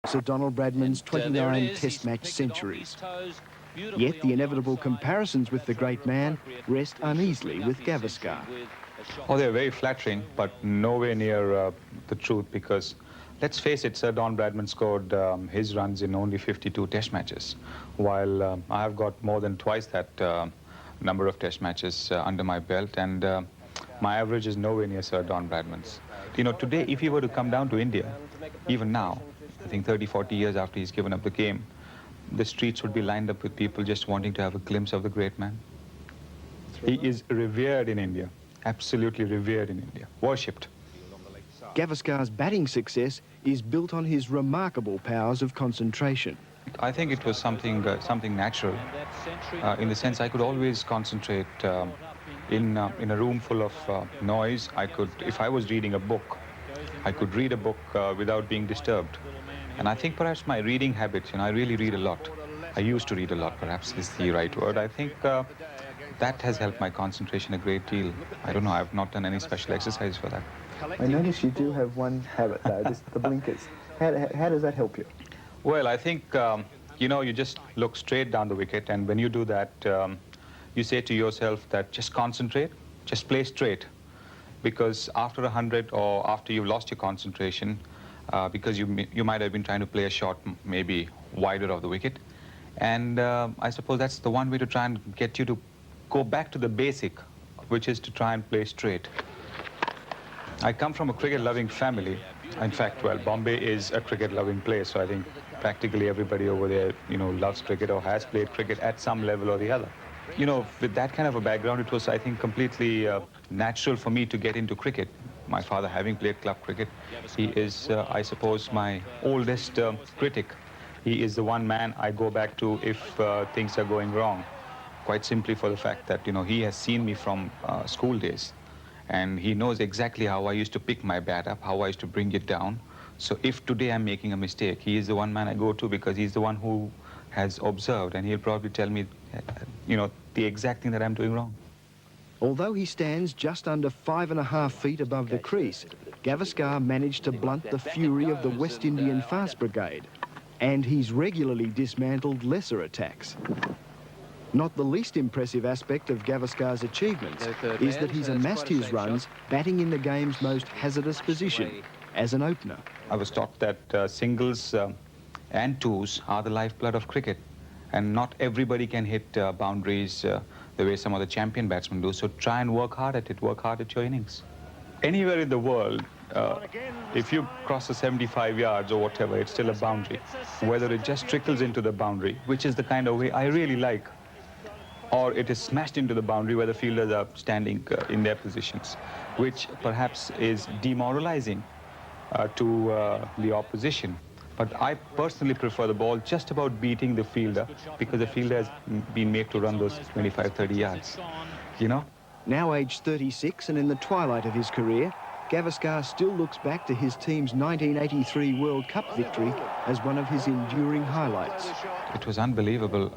Sir Donald Bradman's 29 Test match centuries. Yet the inevitable comparisons with the great man rest uneasily with Gavaskar. Oh, they're very flattering, but nowhere near the truth, because let's face it, Sir Don Bradman scored his runs in only 52 Test matches, while I have got more than twice that number of Test matches under my belt, and my average is nowhere near Sir Don Bradman's. You know, today, if he were to come down to India, even now, I think 30, 40 years after he's given up the game, the streets would be lined up with people just wanting to have a glimpse of the great man. He is revered in India, absolutely revered in India, worshipped. Gavaskar's batting success is built on his remarkable powers of concentration. I think it was something natural, in the sense I could always concentrate in a room full of noise. If I was reading a book, I could read a book without being disturbed. And I think perhaps my reading habits, I really read a lot. I used to read a lot, perhaps is the right word. I think that has helped my concentration a great deal. I don't know, I've not done any special exercise for that. I notice you do have one habit though, the blinkers. How does that help you? Well, I think, you just look straight down the wicket, and when you do that, you say to yourself that just concentrate, just play straight. Because after 100 or after you've lost your concentration, because you might have been trying to play a shot maybe wider of the wicket. And I suppose that's the one way to try and get you to go back to the basic, which is to try and play straight. I come from a cricket-loving family. In fact, well, Bombay is a cricket-loving place, so I think practically everybody over there, loves cricket or has played cricket at some level or the other. With that kind of a background, it was, I think, completely natural for me to get into cricket. My father having played club cricket, he is, I suppose, my oldest critic. He is the one man I go back to if things are going wrong, quite simply for the fact that, he has seen me from school days. And he knows exactly how I used to pick my bat up, how I used to bring it down. So if today I'm making a mistake, he is the one man I go to, because he's the one who has observed, and he'll probably tell me, the exact thing that I'm doing wrong. Although he stands just under 5.5 feet above the crease, Gavaskar managed to blunt the fury of the West Indian fast brigade, and he's regularly dismantled lesser attacks. Not the least impressive aspect of Gavaskar's achievements is that he's amassed his runs batting in the game's most hazardous position, as an opener. I was taught that singles and twos are the lifeblood of cricket, and not everybody can hit boundaries the way some of the champion batsmen do, so try and work hard at it, work hard at your innings. Anywhere in the world, if you cross the 75 yards or whatever, it's still a boundary. Whether it just trickles into the boundary, which is the kind of way I really like, or it is smashed into the boundary where the fielders are standing in their positions, which perhaps is demoralizing to the opposition. But I personally prefer the ball just about beating the fielder, because the fielder has been made to run those 25, 30 yards, Now aged 36 and in the twilight of his career, Gavaskar still looks back to his team's 1983 World Cup victory as one of his enduring highlights. It was unbelievable.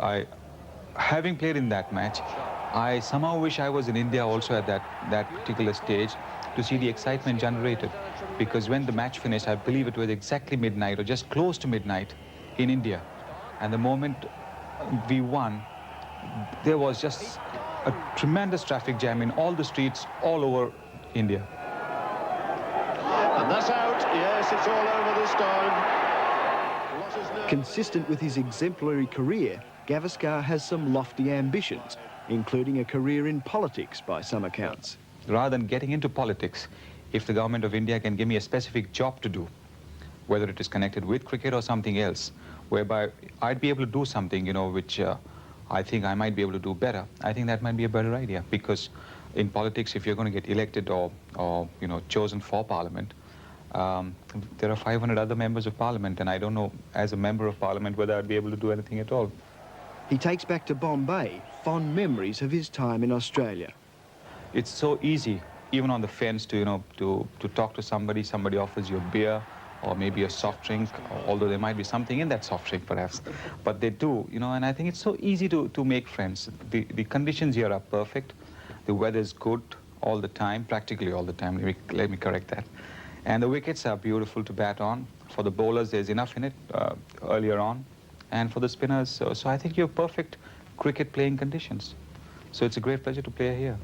Having played in that match, I somehow wish I was in India also at that particular stage to see the excitement generated. Because when the match finished, I believe it was exactly midnight or just close to midnight in India. And the moment we won, there was just a tremendous traffic jam in all the streets all over India. And that's out. Yes, it's all over this time. Consistent with his exemplary career, Gavaskar has some lofty ambitions, including a career in politics by some accounts. Rather than getting into politics, if the government of India can give me a specific job to do, whether it is connected with cricket or something else, whereby I'd be able to do something, which I think I might be able to do better, I think that might be a better idea. Because in politics, if you're going to get elected or chosen for Parliament, there are 500 other members of Parliament, and I don't know, as a member of Parliament, whether I'd be able to do anything at all. He takes back to Bombay fond memories of his time in Australia. It's so easy, even on the fence, to talk to somebody. Somebody offers you a beer or maybe a soft drink, although there might be something in that soft drink perhaps. But they do, and I think it's so easy to make friends. The conditions here are perfect. The weather is good all the time, practically all the time. Let me correct that. And the wickets are beautiful to bat on. For the bowlers, there's enough in it earlier on. And for the spinners, so I think you have perfect cricket playing conditions. So it's a great pleasure to play here.